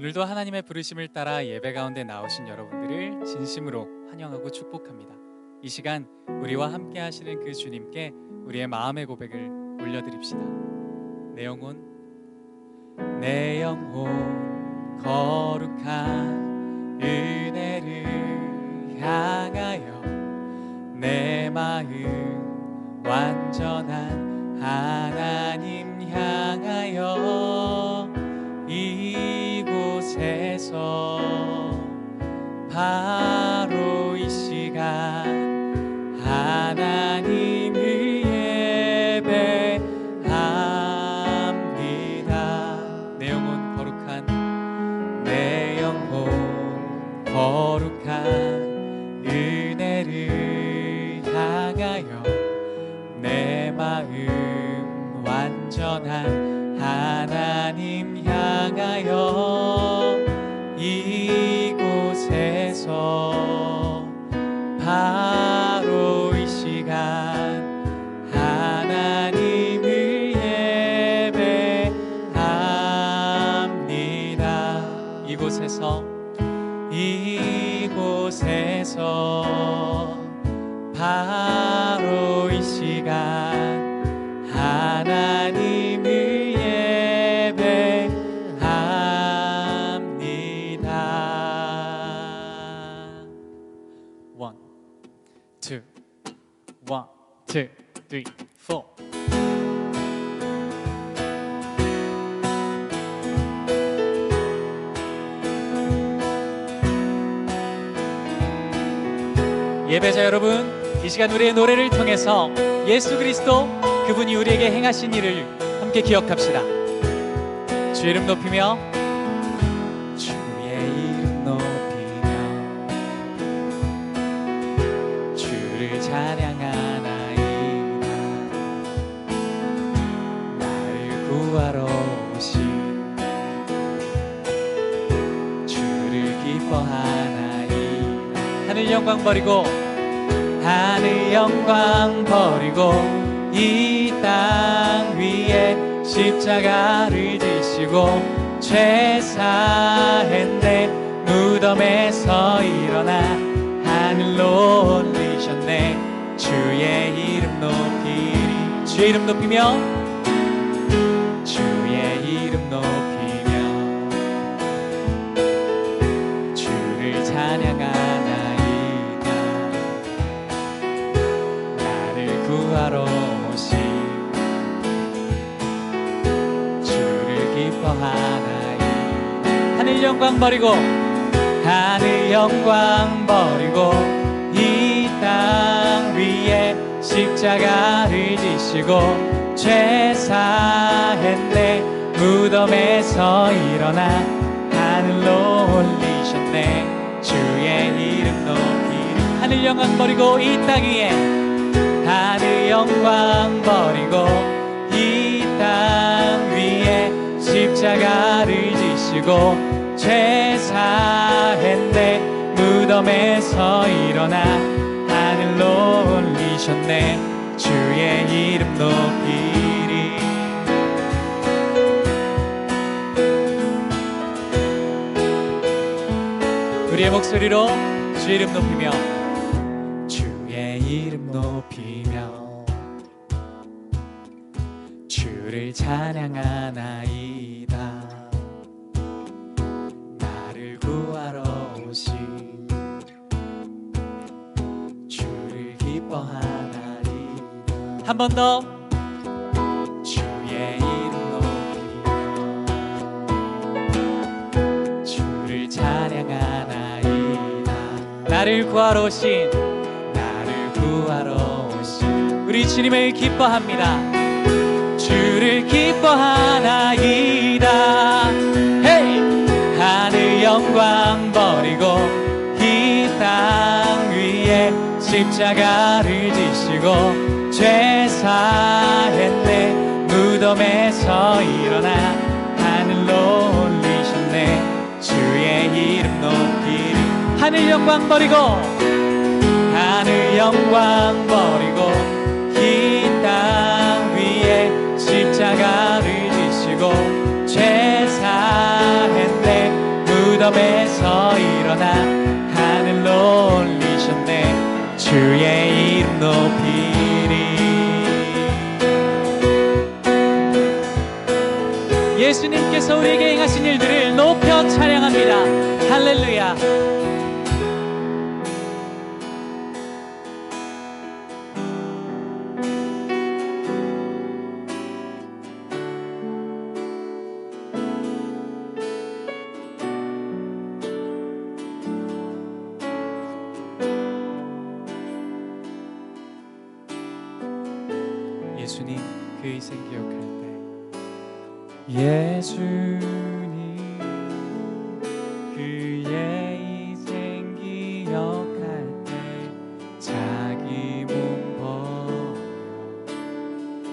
오늘도 하나님의 부르심을 따라 예배 가운데 나오신 여러분들을 진심으로 환영하고 축복합니다. 이 시간 우리와 함께 하시는 그 주님께 우리의 마음의 고백을 올려드립시다. 내 영혼 거룩한 은혜를 향하여 내 마음 완전한 하나님 향하여 이곳에서 바로 이 시간 하나님을 예배합니다. 내 영혼 거룩한 은혜를 향하여 내 마음 완전한 하나님 향하여 이곳에서 바로 이 시간 하나님을 예배합니다. 이곳에서 바로 이 시간 하나님을 One, two, three, four. 예배자 여러분, 이 시간 우리의 노래를 통해서 예수 그리스도 그분이 우리에게 행하신 일을 함께 기억합시다. 주 이름 높이며 찬양하나이다. 나를 구하러 오신 주를 기뻐하나이다. 하늘 영광 버리고 이 땅 위에 십자가를 지시고 죄 사했네. 무덤에서 일어나 하늘로 올리셨네. 주의 이름 높이리. 주의 이름 높이며 주를 찬양하나이다. 나를 구하러 오신 주를 기뻐하나이다. 하늘 영광 버리고 이 땅 위에 십자가를 지시고 죄 사했네. 무덤에서 일어나 하늘로 올리셨네. 주의 이름 높이리. 하늘 영광 버리고 이 땅 위에 십자가를 지시고 죄 사했네. 무덤에서 일어나 하늘로 올리셨네. 주의 이름 높이리. 우리의 목소리로 주의 이름 높이며 주를 찬양하나이다. 나를 구하러 오신 주를 기뻐하나이다. 한 번 더 주의 이름 높이며 주를 찬양하나이다. 나를 구하러 오신 우리 주님을 기뻐합니다. 주를 기뻐하나이다. 헤이! 하늘 영광 버리고 이 땅 위에 십자가를 지시고 죄 사했네. 무덤에서 일어나 하늘로 올리셨네. 주의 이름 높이리. 하늘 영광 버리고 이 땅 위에 십자가를 지시고 죄 사했네. 무덤에서 일어나 하늘로 올리셨네. 주의 이름 높이리. 예수님께서 우리에게 행하신 일들을 높여 찬양합니다. 할렐루야. 예수님 그 희생 기억할 때, 예수님 그의 희생 기억할 때 자기 몸 버려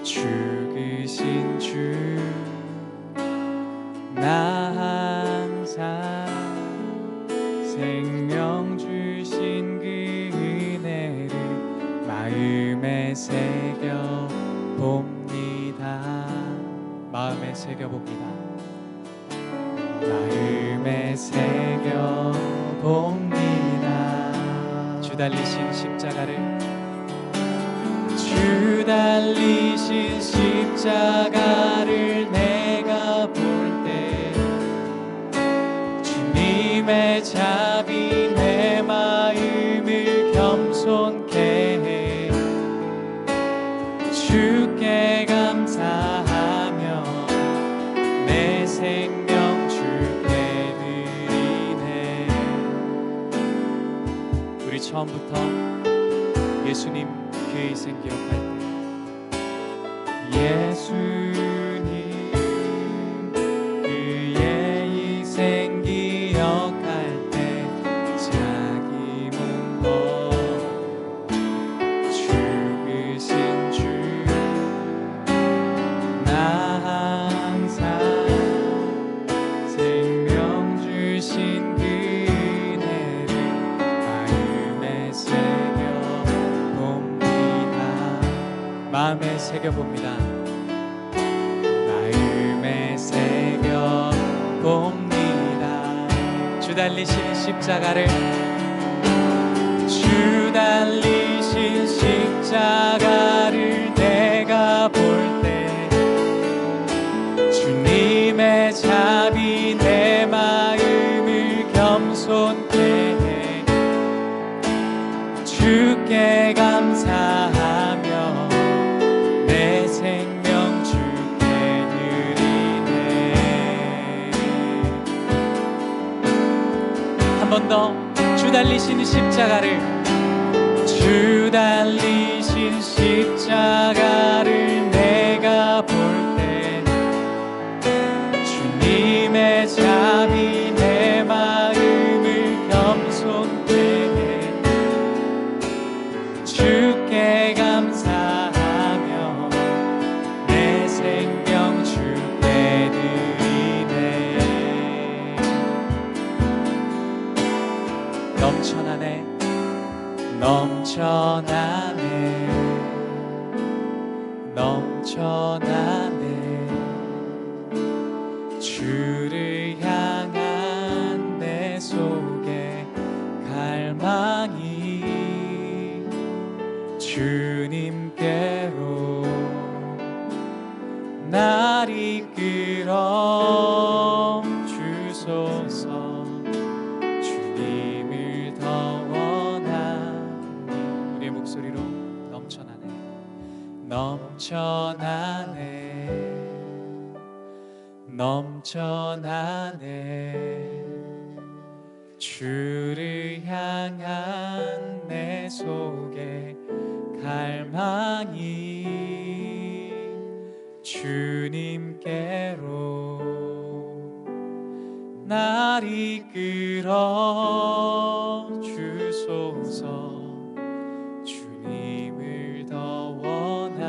죽으신 주, 나 항상 생명 주신 그 은혜를 마음에 새겨 봅니다. 마음에 새겨봅니다. 마음에 새겨봅니다. 주 달리신 십자가를, 주 달리신 십자가를 내가 볼 때 주님의 자비 내 마음을 겸손케 해. 주께 감사하며 내 생명 주께 드리네. 우리 처음부터 예수님 그 희생 기억할 때, 예수님 그의 희생 기억할 때 자기 몸 버려 죽으신 주, 나 항상 생명 주신 그 은혜를 마음에 새겨봅니다. 마음에 새겨봅니다. 마음에 새겨봅니다. 주 달리신 십자가를, 주 달리신 십자가를 내가 볼 때 주님의 자비 내 마음을 겸손케 해. 주께 감사하며 내 생명 주께 드리네. 한 번 더. 주 달리신 십자가를, 주 달리신 십자가를 내가 볼 때 주님의 자비 내 마음을 겸손케 해. 주께 감사하며 내 생명 주께 드리네. 넘쳐나네, 넘쳐나네, 넘쳐나네. 주를 향한 내 속에 갈망이 주님께로 날 이끌어 주소서. 주님을 더 원하니. 우리의 목소리로 넘쳐나네, 넘쳐나네, 넘쳐나네. 주를 향한 내 속에 갈망이 주님께로 날 이끌어 주소서. 주님을 더 원합니다.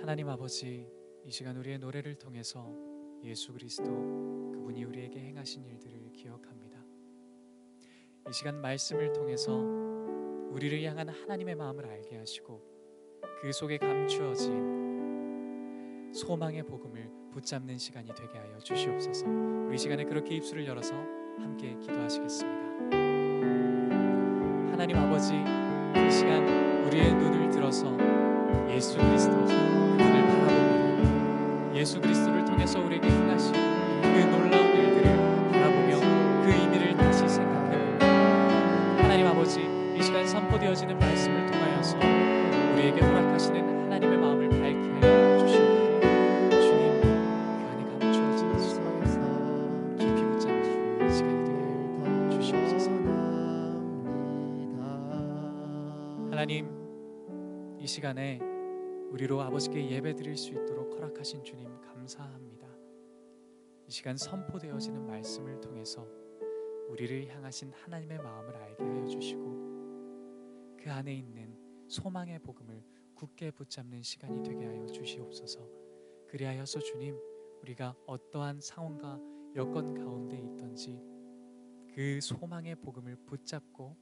하나님 아버지, 이 시간 우리의 노래를 통해서 예수 그리스도 그분이 우리에게 행하신 일들을 기억합니다. 이 시간 말씀을 통해서 우리를 향한 하나님의 마음을 알게 하시고 그 속에 감추어진 소망의 복음을 붙잡는 시간이 되게 하여 주시옵소서. 우리 시간에 그렇게 입술을 열어서 함께 기도하시겠습니다. 하나님 아버지, 이 시간 우리의 눈을 들어서 예수 그리스도 그분을 바라보며 예수 그리스도를 통해서 우리에게 행하신 그 놀라운 일들을 바라보며 그 의미를 다시 생각해보며 하나님 아버지, 이 시간 선포되어지는 말씀을 통하여서 우리에게 허락하시는 하나님의 마음을 밝게 하여 주시옵고 주님, 그 안에 감추어진 소망에서 깊이 붙잡는 시간이 되게 하여 주시옵소서. 하나님, 이 시간에 우리로 아버지께 예배 드릴 수 있도록 허락하신 주님 감사합니다. 이 시간 선포되어지는 말씀을 통해서 우리를 향하신 하나님의 마음을 알게 하여 주시고 그 안에 있는 소망의 복음을 굳게 붙잡는 시간이 되게 하여 주시옵소서. 그리하여서 주님, 우리가 어떠한 상황과 여건 가운데 있든지 그 소망의 복음을 붙잡고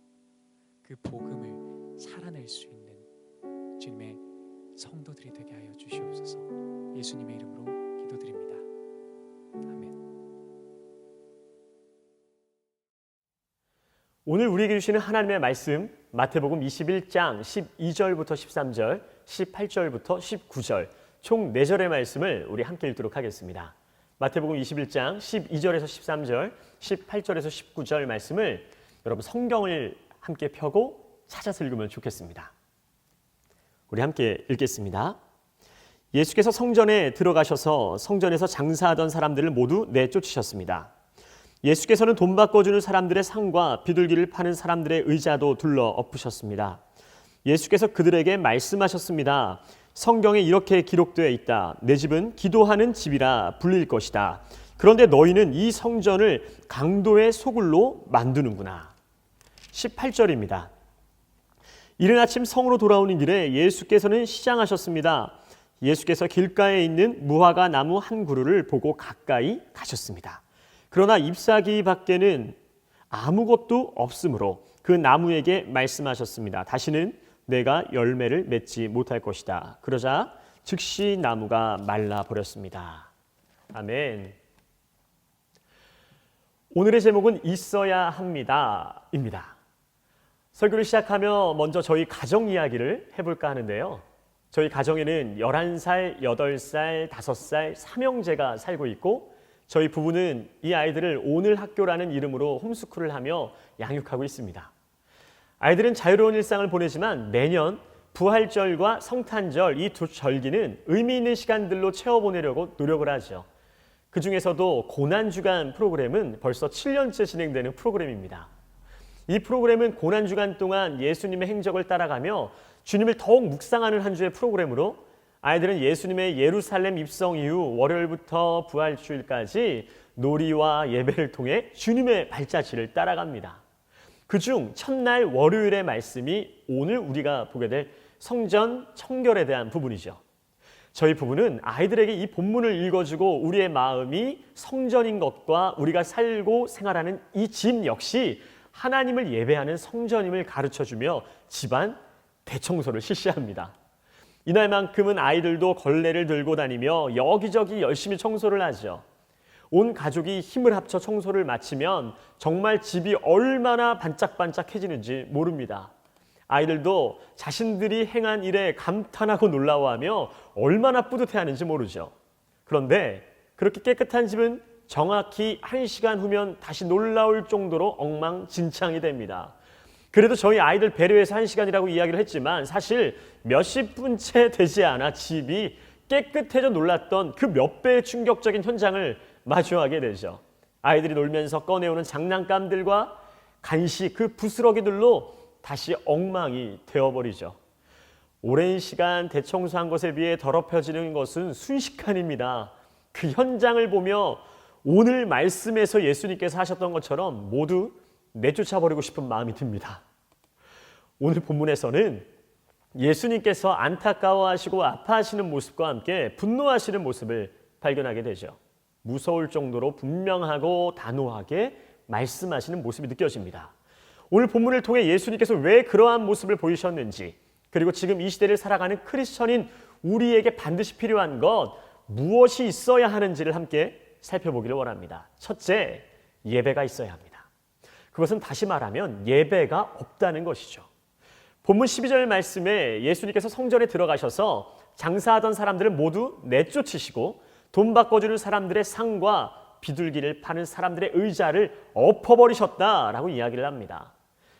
그 복음을 살아낼 수 있는 주님의 성도들이 되게 하여 주시옵소서. 예수님의 이름으로 기도드립니다. 아멘. 오늘 우리에게 주시는 하나님의 말씀, 마태복음 21장 12절부터 13절, 18절부터 19절 총 4절의 말씀을 우리 함께 읽도록 하겠습니다. 마태복음 21장 12절에서 13절, 18절에서 19절 말씀을 여러분 성경을 함께 펴고 찾아서 읽으면 좋겠습니다. 우리 함께 읽겠습니다. 예수께서 성전에 들어가셔서 성전에서 장사하던 사람들을 모두 내쫓으셨습니다. 예수께서는 돈 바꿔주는 사람들의 상과 비둘기를 파는 사람들의 의자도 둘러 엎으셨습니다. 예수께서 그들에게 말씀하셨습니다. 성경에 이렇게 기록되어 있다. 내 집은 기도하는 집이라 불릴 것이다. 그런데 너희는 이 성전을 강도의 소굴로 만드는구나. 18절입니다. 이른 아침 성으로 돌아오는 길에 예수께서는 시장하셨습니다. 예수께서 길가에 있는 무화과 나무 한 그루를 보고 가까이 가셨습니다. 그러나 잎사귀 밖에는 아무것도 없으므로 그 나무에게 말씀하셨습니다. 다시는 내가 열매를 맺지 못할 것이다. 그러자 즉시 나무가 말라버렸습니다. 아멘. 오늘의 제목은 있어야 합니다입니다. 설교를 시작하며 먼저 저희 가정 이야기를 해볼까 하는데요. 저희 가정에는 11살, 8살, 5살 3형제가 살고 있고 저희 부부는 이 아이들을 오늘 학교라는 이름으로 홈스쿨을 하며 양육하고 있습니다. 아이들은 자유로운 일상을 보내지만 매년 부활절과 성탄절 이 두 절기는 의미 있는 시간들로 채워보내려고 노력을 하죠. 그 중에서도 고난주간 프로그램은 벌써 7년째 진행되는 프로그램입니다. 이 프로그램은 고난주간 동안 예수님의 행적을 따라가며 주님을 더욱 묵상하는 한 주의 프로그램으로 아이들은 예수님의 예루살렘 입성 이후 월요일부터 부활주일까지 놀이와 예배를 통해 주님의 발자취를 따라갑니다. 그중 첫날 월요일의 말씀이 오늘 우리가 보게 될 성전 청결에 대한 부분이죠. 저희 부부는 아이들에게 이 본문을 읽어주고 우리의 마음이 성전인 것과 우리가 살고 생활하는 이 집 역시 하나님을 예배하는 성전임을 가르쳐주며 집안 대청소를 실시합니다. 이날만큼은 아이들도 걸레를 들고 다니며 여기저기 열심히 청소를 하죠. 온 가족이 힘을 합쳐 청소를 마치면 정말 집이 얼마나 반짝반짝해지는지 모릅니다. 아이들도 자신들이 행한 일에 감탄하고 놀라워하며 얼마나 뿌듯해하는지 모르죠. 그런데 그렇게 깨끗한 집은 정확히 1시간 후면 다시 놀라울 정도로 엉망진창이 됩니다. 그래도 저희 아이들 배려해서 1시간이라고 이야기를 했지만 사실 몇십 분째 되지 않아 집이 깨끗해져 놀랐던 그 몇 배의 충격적인 현장을 마주하게 되죠. 아이들이 놀면서 꺼내오는 장난감들과 간식, 그 부스러기들로 다시 엉망이 되어버리죠. 오랜 시간 대청소한 것에 비해 더럽혀지는 것은 순식간입니다. 그 현장을 보며 오늘 말씀에서 예수님께서 하셨던 것처럼 모두 내쫓아버리고 싶은 마음이 듭니다. 오늘 본문에서는 예수님께서 안타까워하시고 아파하시는 모습과 함께 분노하시는 모습을 발견하게 되죠. 무서울 정도로 분명하고 단호하게 말씀하시는 모습이 느껴집니다. 오늘 본문을 통해 예수님께서 왜 그러한 모습을 보이셨는지, 그리고 지금 이 시대를 살아가는 크리스천인 우리에게 반드시 필요한 것 무엇이 있어야 하는지를 함께 살펴보기를 원합니다. 첫째, 예배가 있어야 합니다. 그것은 다시 말하면 예배가 없다는 것이죠. 본문 12절 말씀에 예수님께서 성전에 들어가셔서 장사하던 사람들을 모두 내쫓으시고 돈 바꿔주는 사람들의 상과 비둘기를 파는 사람들의 의자를 엎어버리셨다라고 이야기를 합니다.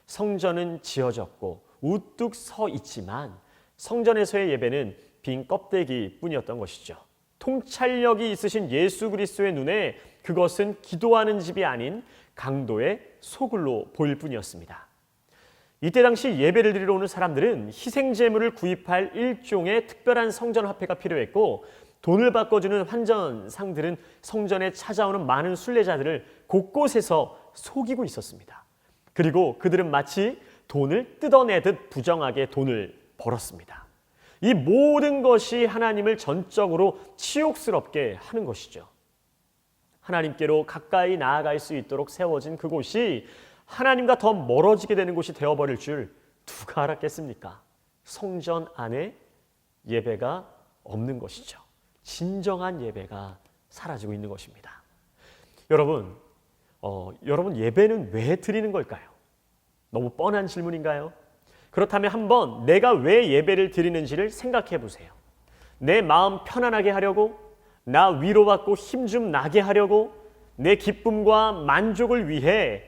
성전은 지어졌고 우뚝 서 있지만 성전에서의 예배는 빈 껍데기 뿐이었던 것이죠. 통찰력이 있으신 예수 그리스도의 눈에 그것은 기도하는 집이 아닌 강도의 소굴로 보일 뿐이었습니다. 이때 당시 예배를 드리러 오는 사람들은 희생제물을 구입할 일종의 특별한 성전 화폐가 필요했고, 돈을 바꿔주는 환전상들은 성전에 찾아오는 많은 순례자들을 곳곳에서 속이고 있었습니다. 그리고 그들은 마치 돈을 뜯어내듯 부정하게 돈을 벌었습니다. 이 모든 것이 하나님을 전적으로 치욕스럽게 하는 것이죠. 하나님께로 가까이 나아갈 수 있도록 세워진 그곳이 하나님과 더 멀어지게 되는 곳이 되어버릴 줄 누가 알았겠습니까? 성전 안에 예배가 없는 것이죠. 진정한 예배가 사라지고 있는 것입니다. 여러분 예배는 왜 드리는 걸까요? 너무 뻔한 질문인가요? 그렇다면 한번 내가 왜 예배를 드리는지를 생각해 보세요. 내 마음 편안하게 하려고? 나 위로받고 힘 좀 나게 하려고? 내 기쁨과 만족을 위해?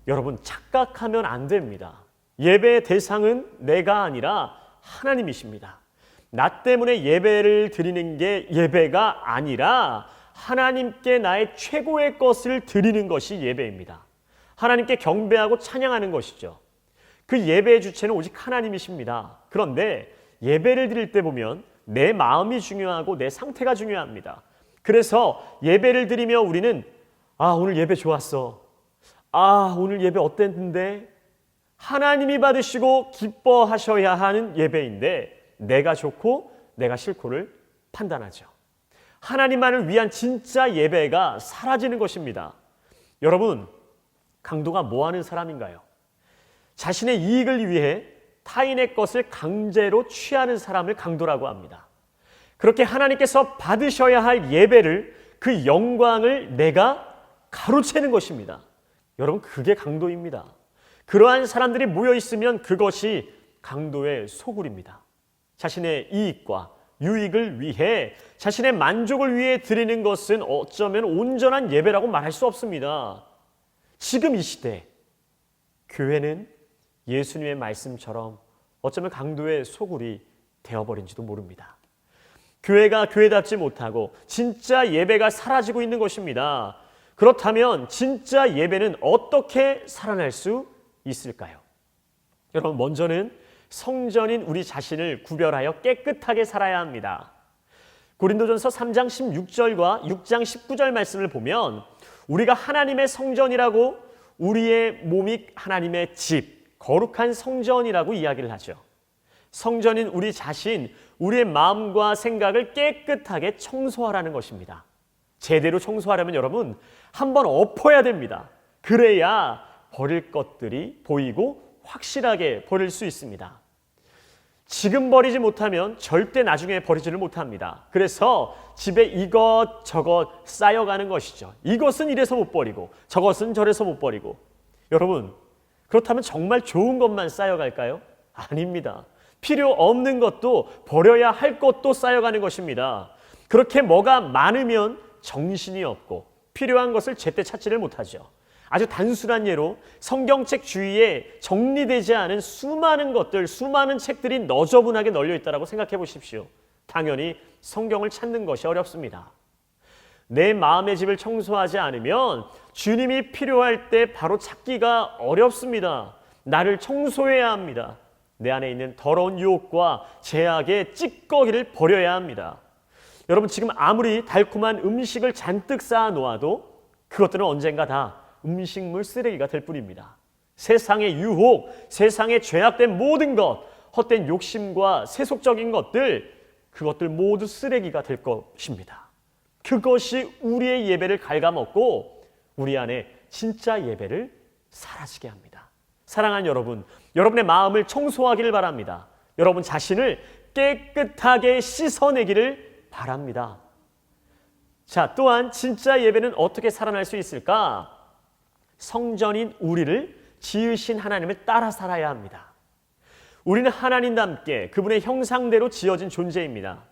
여러분, 착각하면 안 됩니다. 예배의 대상은 내가 아니라 하나님이십니다. 나 때문에 예배를 드리는 게 예배가 아니라 하나님께 나의 최고의 것을 드리는 것이 예배입니다. 하나님께 경배하고 찬양하는 것이죠. 그 예배의 주체는 오직 하나님이십니다. 그런데 예배를 드릴 때 보면 내 마음이 중요하고 내 상태가 중요합니다. 그래서 예배를 드리며 우리는 오늘 예배 좋았어. 오늘 예배 어땠는데? 하나님이 받으시고 기뻐하셔야 하는 예배인데 내가 좋고 내가 싫고를 판단하죠. 하나님만을 위한 진짜 예배가 사라지는 것입니다. 여러분, 강도가 뭐 하는 사람인가요? 자신의 이익을 위해 타인의 것을 강제로 취하는 사람을 강도라고 합니다. 그렇게 하나님께서 받으셔야 할 예배를, 그 영광을 내가 가로채는 것입니다. 여러분, 그게 강도입니다. 그러한 사람들이 모여 있으면 그것이 강도의 소굴입니다. 자신의 이익과 유익을 위해, 자신의 만족을 위해 드리는 것은 어쩌면 온전한 예배라고 말할 수 없습니다. 지금 이 시대 교회는 예수님의 말씀처럼 어쩌면 강도의 소굴이 되어버린지도 모릅니다. 교회가 교회답지 못하고 진짜 예배가 사라지고 있는 것입니다. 그렇다면 진짜 예배는 어떻게 살아날 수 있을까요? 여러분, 먼저는 성전인 우리 자신을 구별하여 깨끗하게 살아야 합니다. 고린도전서 3장 16절과 6장 19절 말씀을 보면 우리가 하나님의 성전이라고, 우리의 몸이 하나님의 집, 거룩한 성전이라고 이야기를 하죠. 성전인 우리 자신, 우리의 마음과 생각을 깨끗하게 청소하라는 것입니다. 제대로 청소하려면 여러분, 한번 엎어야 됩니다. 그래야 버릴 것들이 보이고 확실하게 버릴 수 있습니다. 지금 버리지 못하면 절대 나중에 버리지를 못합니다. 그래서 집에 이것저것 쌓여가는 것이죠. 이것은 이래서 못 버리고 저것은 저래서 못 버리고. 여러분, 그렇다면 정말 좋은 것만 쌓여갈까요? 아닙니다. 필요 없는 것도, 버려야 할 것도 쌓여가는 것입니다. 그렇게 뭐가 많으면 정신이 없고 필요한 것을 제때 찾지를 못하죠. 아주 단순한 예로 성경책 주위에 정리되지 않은 수많은 것들, 수많은 책들이 너저분하게 널려 있다고 생각해 보십시오. 당연히 성경을 찾는 것이 어렵습니다. 내 마음의 집을 청소하지 않으면 주님이 필요할 때 바로 찾기가 어렵습니다. 나를 청소해야 합니다. 내 안에 있는 더러운 유혹과 제약의 찌꺼기를 버려야 합니다. 여러분, 지금 아무리 달콤한 음식을 잔뜩 쌓아 놓아도 그것들은 언젠가 다 음식물 쓰레기가 될 뿐입니다. 세상의 유혹, 세상에 죄악된 모든 것, 헛된 욕심과 세속적인 것들, 그것들 모두 쓰레기가 될 것입니다. 그것이 우리의 예배를 갉아먹고 우리 안에 진짜 예배를 사라지게 합니다. 사랑하는 여러분, 여러분의 마음을 청소하기를 바랍니다. 여러분 자신을 깨끗하게 씻어내기를 바랍니다. 자, 또한 진짜 예배는 어떻게 살아날 수 있을까? 성전인 우리를 지으신 하나님을 따라 살아야 합니다. 우리는 하나님답게 그분의 형상대로 지어진 존재입니다.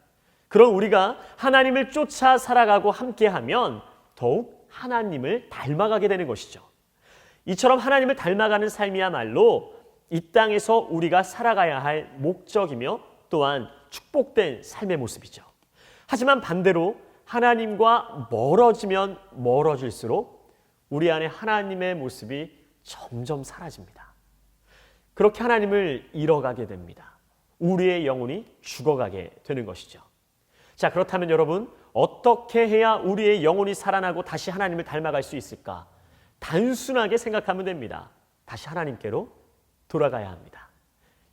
그런 우리가 하나님을 쫓아 살아가고 함께하면 더욱 하나님을 닮아가게 되는 것이죠. 이처럼 하나님을 닮아가는 삶이야말로 이 땅에서 우리가 살아가야 할 목적이며 또한 축복된 삶의 모습이죠. 하지만 반대로 하나님과 멀어지면 멀어질수록 우리 안에 하나님의 모습이 점점 사라집니다. 그렇게 하나님을 잃어가게 됩니다. 우리의 영혼이 죽어가게 되는 것이죠. 자, 그렇다면 여러분, 어떻게 해야 우리의 영혼이 살아나고 다시 하나님을 닮아갈 수 있을까? 단순하게 생각하면 됩니다. 다시 하나님께로 돌아가야 합니다.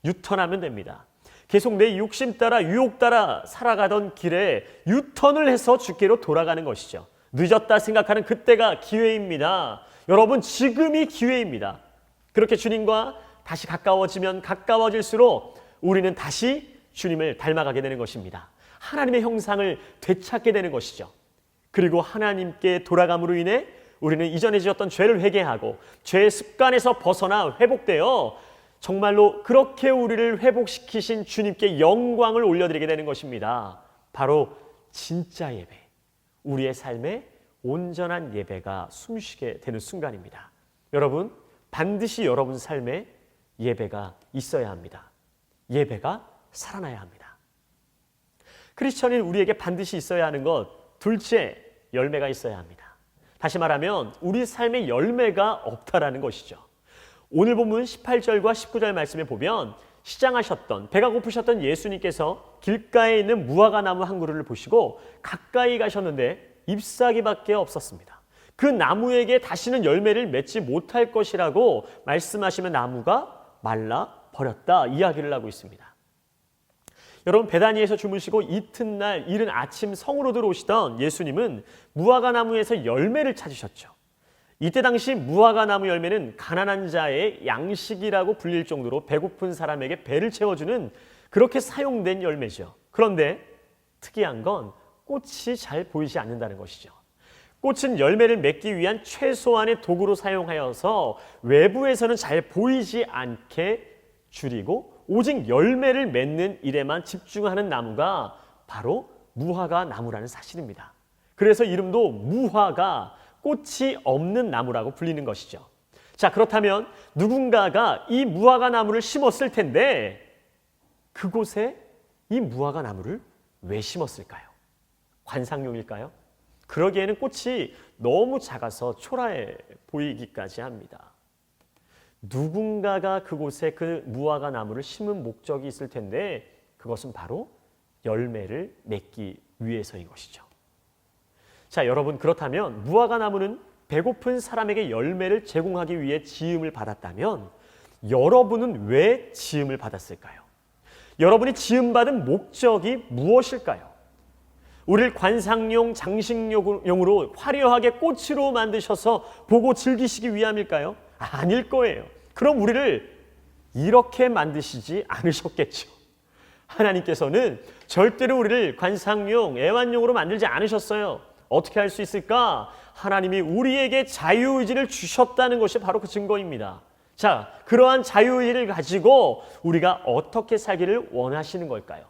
유턴하면 됩니다. 계속 내 욕심 따라 유혹 따라 살아가던 길에 유턴을 해서 주께로 돌아가는 것이죠. 늦었다 생각하는 그때가 기회입니다. 여러분, 지금이 기회입니다. 그렇게 주님과 다시 가까워지면 가까워질수록 우리는 다시 주님을 닮아가게 되는 것입니다. 하나님의 형상을 되찾게 되는 것이죠. 그리고 하나님께 돌아감으로 인해 우리는 이전에 지었던 죄를 회개하고 죄의 습관에서 벗어나 회복되어 정말로 그렇게 우리를 회복시키신 주님께 영광을 올려드리게 되는 것입니다. 바로 진짜 예배, 우리의 삶에 온전한 예배가 숨쉬게 되는 순간입니다. 여러분, 반드시 여러분 삶에 예배가 있어야 합니다. 예배가 살아나야 합니다. 크리스천인 우리에게 반드시 있어야 하는 것, 둘째, 열매가 있어야 합니다. 다시 말하면 우리 삶에 열매가 없다라는 것이죠. 오늘 본문 18절과 19절 말씀에 보면 시장하셨던, 배가 고프셨던 예수님께서 길가에 있는 무화과 나무 한 그루를 보시고 가까이 가셨는데 잎사귀밖에 없었습니다. 그 나무에게 다시는 열매를 맺지 못할 것이라고 말씀하시면 나무가 말라 버렸다 이야기를 하고 있습니다. 여러분, 베다니에서 주무시고 이튿날 이른 아침 성으로 들어오시던 예수님은 무화과 나무에서 열매를 찾으셨죠. 이때 당시 무화과 나무 열매는 가난한 자의 양식이라고 불릴 정도로 배고픈 사람에게 배를 채워주는 그렇게 사용된 열매죠. 그런데 특이한 건 꽃이 잘 보이지 않는다는 것이죠. 꽃은 열매를 맺기 위한 최소한의 도구로 사용하여서 외부에서는 잘 보이지 않게 줄이고 오직 열매를 맺는 일에만 집중하는 나무가 바로 무화과 나무라는 사실입니다. 그래서 이름도 무화과, 꽃이 없는 나무라고 불리는 것이죠. 자, 그렇다면 누군가가 이 무화과 나무를 심었을 텐데 그곳에 이 무화과 나무를 왜 심었을까요? 관상용일까요? 그러기에는 꽃이 너무 작아서 초라해 보이기까지 합니다. 누군가가 그곳에 그 무화과 나무를 심은 목적이 있을 텐데 그것은 바로 열매를 맺기 위해서인 것이죠. 자, 여러분, 그렇다면 무화과 나무는 배고픈 사람에게 열매를 제공하기 위해 지음을 받았다면 여러분은 왜 지음을 받았을까요? 여러분이 지음받은 목적이 무엇일까요? 우리를 관상용, 장식용으로 화려하게 꽃으로 만드셔서 보고 즐기시기 위함일까요? 아닐 거예요. 그럼 우리를 이렇게 만드시지 않으셨겠죠. 하나님께서는 절대로 우리를 관상용, 애완용으로 만들지 않으셨어요. 어떻게 할 수 있을까? 하나님이 우리에게 자유의지를 주셨다는 것이 바로 그 증거입니다. 자, 그러한 자유의지를 가지고 우리가 어떻게 살기를 원하시는 걸까요?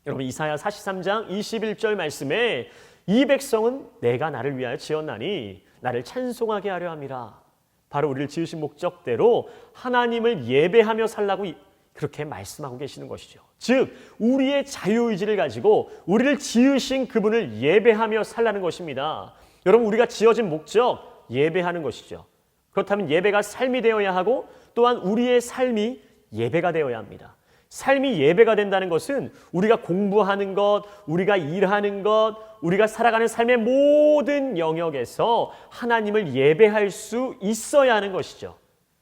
여러분, 이사야 43장 21절 말씀에 이 백성은 내가 나를 위하여 지었나니 나를 찬송하게 하려 함이라. 바로 우리를 지으신 목적대로 하나님을 예배하며 살라고 그렇게 말씀하고 계시는 것이죠. 즉, 우리의 자유의지를 가지고 우리를 지으신 그분을 예배하며 살라는 것입니다. 여러분, 우리가 지어진 목적, 예배하는 것이죠. 그렇다면 예배가 삶이 되어야 하고 또한 우리의 삶이 예배가 되어야 합니다. 삶이 예배가 된다는 것은 우리가 공부하는 것, 우리가 일하는 것, 우리가 살아가는 삶의 모든 영역에서 하나님을 예배할 수 있어야 하는 것이죠.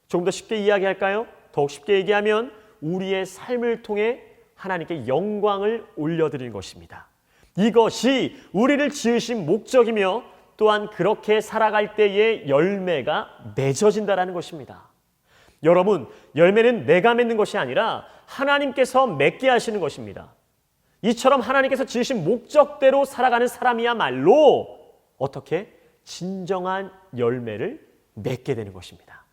조금 더 쉽게 이야기할까요? 더욱 쉽게 얘기하면 우리의 삶을 통해 하나님께 영광을 올려드리는 것입니다. 이것이 우리를 지으신 목적이며 또한 그렇게 살아갈 때의 열매가 맺어진다는 것입니다. 여러분, 열매는 내가 맺는 것이 아니라 하나님께서 맺게 하시는 것입니다. 이처럼 하나님께서 지으신 목적대로 살아가는 사람이야말로 어떻게? 진정한 열매를 맺게 되는 것입니다.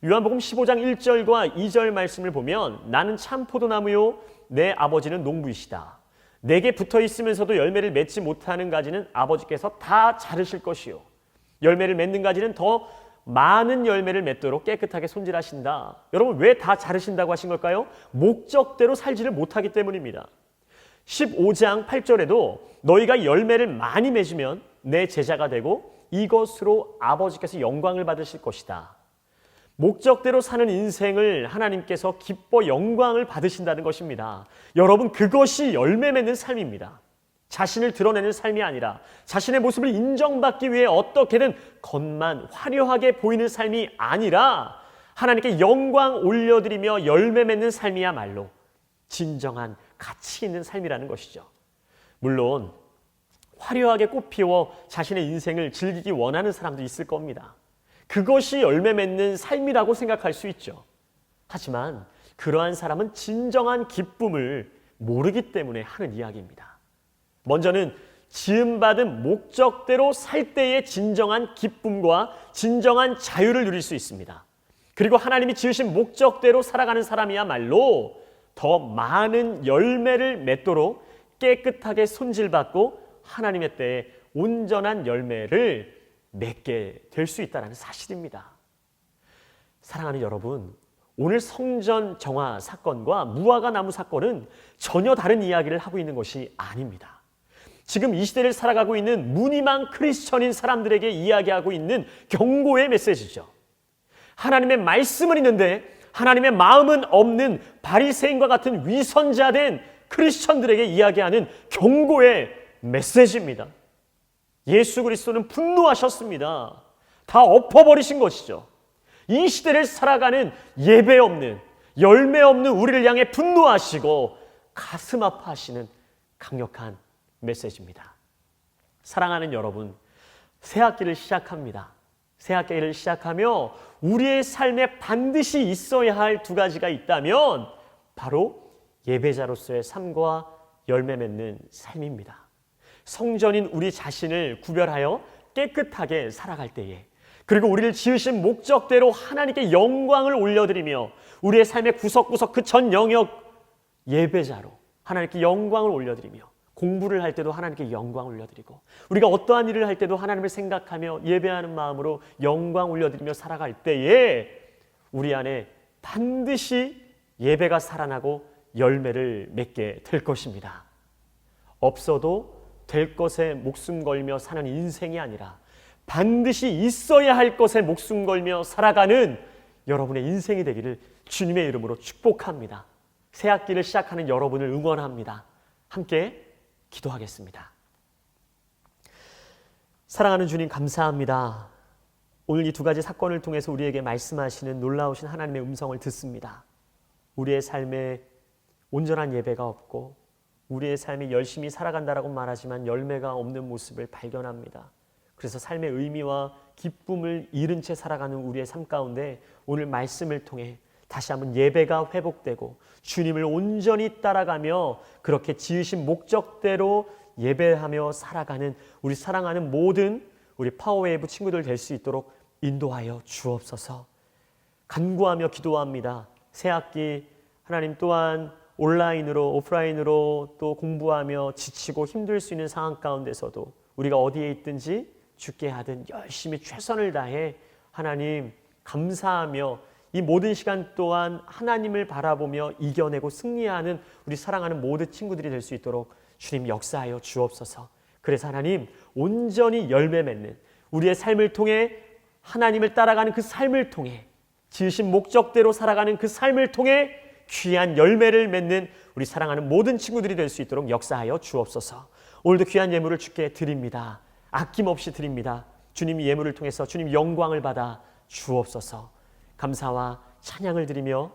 요한복음 15장 1절과 2절 말씀을 보면 나는 참 포도나무요 내 아버지는 농부이시다. 내게 붙어 있으면서도 열매를 맺지 못하는 가지는 아버지께서 다 자르실 것이요 열매를 맺는 가지는 더 많은 열매를 맺도록 깨끗하게 손질하신다. 여러분, 왜 다 자르신다고 하신 걸까요? 목적대로 살지를 못하기 때문입니다. 15장 8절에도 너희가 열매를 많이 맺으면 내 제자가 되고 이것으로 아버지께서 영광을 받으실 것이다. 목적대로 사는 인생을 하나님께서 기뻐 영광을 받으신다는 것입니다. 여러분, 그것이 열매 맺는 삶입니다. 자신을 드러내는 삶이 아니라 자신의 모습을 인정받기 위해 어떻게든 겉만 화려하게 보이는 삶이 아니라 하나님께 영광 올려드리며 열매 맺는 삶이야말로 진정한 가치 있는 삶이라는 것이죠. 물론 화려하게 꽃피워 자신의 인생을 즐기기 원하는 사람도 있을 겁니다. 그것이 열매 맺는 삶이라고 생각할 수 있죠. 하지만 그러한 사람은 진정한 기쁨을 모르기 때문에 하는 이야기입니다. 먼저는 지음받은 목적대로 살 때의 진정한 기쁨과 진정한 자유를 누릴 수 있습니다. 그리고 하나님이 지으신 목적대로 살아가는 사람이야말로 더 많은 열매를 맺도록 깨끗하게 손질받고 하나님의 때에 온전한 열매를 맺게 될 수 있다는 사실입니다. 사랑하는 여러분, 오늘 성전 정화 사건과 무화과 나무 사건은 전혀 다른 이야기를 하고 있는 것이 아닙니다. 지금 이 시대를 살아가고 있는 무늬만 크리스천인 사람들에게 이야기하고 있는 경고의 메시지죠. 하나님의 말씀은 있는데 하나님의 마음은 없는 바리새인과 같은 위선자된 크리스천들에게 이야기하는 경고의 메시지입니다. 예수 그리스도는 분노하셨습니다. 다 엎어버리신 것이죠. 이 시대를 살아가는 예배 없는, 열매 없는 우리를 향해 분노하시고 가슴 아파하시는 강력한 메시지입니다. 사랑하는 여러분, 새 학기를 시작합니다. 새 학기를 시작하며 우리의 삶에 반드시 있어야 할 두 가지가 있다면 바로 예배자로서의 삶과 열매 맺는 삶입니다. 성전인 우리 자신을 구별하여 깨끗하게 살아갈 때에, 그리고 우리를 지으신 목적대로 하나님께 영광을 올려드리며 우리의 삶의 구석구석 그 전 영역 예배자로 하나님께 영광을 올려드리며 공부를 할 때도 하나님께 영광을 올려드리고 우리가 어떠한 일을 할 때도 하나님을 생각하며 예배하는 마음으로 영광 올려드리며 살아갈 때에 우리 안에 반드시 예배가 살아나고 열매를 맺게 될 것입니다. 없어도 될 것에 목숨 걸며 사는 인생이 아니라 반드시 있어야 할 것에 목숨 걸며 살아가는 여러분의 인생이 되기를 주님의 이름으로 축복합니다. 새 학기를 시작하는 여러분을 응원합니다. 함께 기도하겠습니다. 사랑하는 주님, 감사합니다. 오늘 이 두 가지 사건을 통해서 우리에게 말씀하시는 놀라우신 하나님의 음성을 듣습니다. 우리의 삶에 온전한 예배가 없고 우리의 삶이 열심히 살아간다라고 말하지만 열매가 없는 모습을 발견합니다. 그래서 삶의 의미와 기쁨을 잃은 채 살아가는 우리의 삶 가운데 오늘 말씀을 통해 다시 한번 예배가 회복되고 주님을 온전히 따라가며 그렇게 지으신 목적대로 예배하며 살아가는 우리 사랑하는 모든 우리 파워웨이브 친구들 될 수 있도록 인도하여 주옵소서. 간구하며 기도합니다. 새학기 하나님 또한 온라인으로 오프라인으로 또 공부하며 지치고 힘들 수 있는 상황 가운데서도 우리가 어디에 있든지 죽게 하든 열심히 최선을 다해 하나님 감사하며 이 모든 시간 동안 하나님을 바라보며 이겨내고 승리하는 우리 사랑하는 모든 친구들이 될 수 있도록 주님 역사하여 주옵소서. 그래서 하나님 온전히 열매 맺는 우리의 삶을 통해 하나님을 따라가는 그 삶을 통해 지으신 목적대로 살아가는 그 삶을 통해 귀한 열매를 맺는 우리 사랑하는 모든 친구들이 될 수 있도록 역사하여 주옵소서. 오늘도 귀한 예물을 주께 드립니다. 아낌없이 드립니다. 주님 예물을 통해서 주님 영광을 받아 주옵소서. 감사와 찬양을 드리며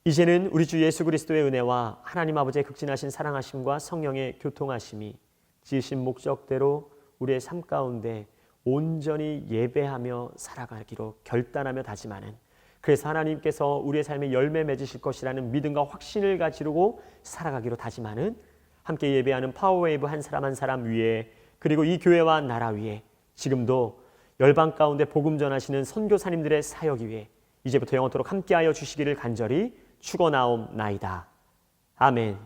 이제는 우리 주 예수 그리스도의 은혜와 하나님 아버지의 극진하신 사랑하심과 성령의 교통하심이 지으신 목적대로 우리의 삶 가운데 온전히 예배하며 살아가기로 결단하며 다짐하는, 그래서 하나님께서 우리의 삶에 열매 맺으실 것이라는 믿음과 확신을 가지고 살아가기로 다짐하는, 함께 예배하는 파워웨이브 한 사람 한 사람 위에, 그리고 이 교회와 나라 위에, 지금도 열방 가운데 복음 전하시는 선교사님들의 사역 위에 이제부터 영원토록 함께하여 주시기를 간절히 축원하옵나이다. 아멘.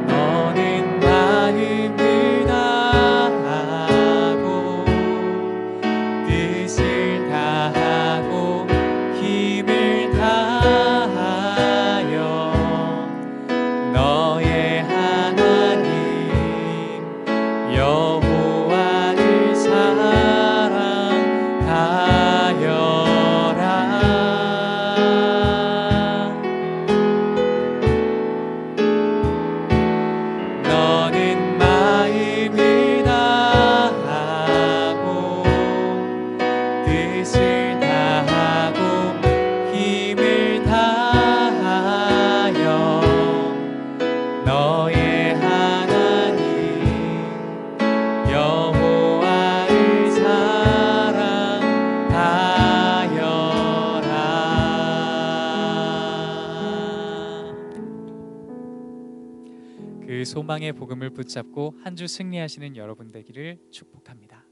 너는 마음을 다하고 뜻을 다하고 힘을 다하여 너의 하나님 여호와를 사랑하여라. 너는 마음을 다하고 뜻을 다하고 힘을 다하여 너의 하나님 여호와를 사랑하여라. 그 소망의 복음을 붙잡고 한 주 승리하시는 여러분 되기를 축복합니다.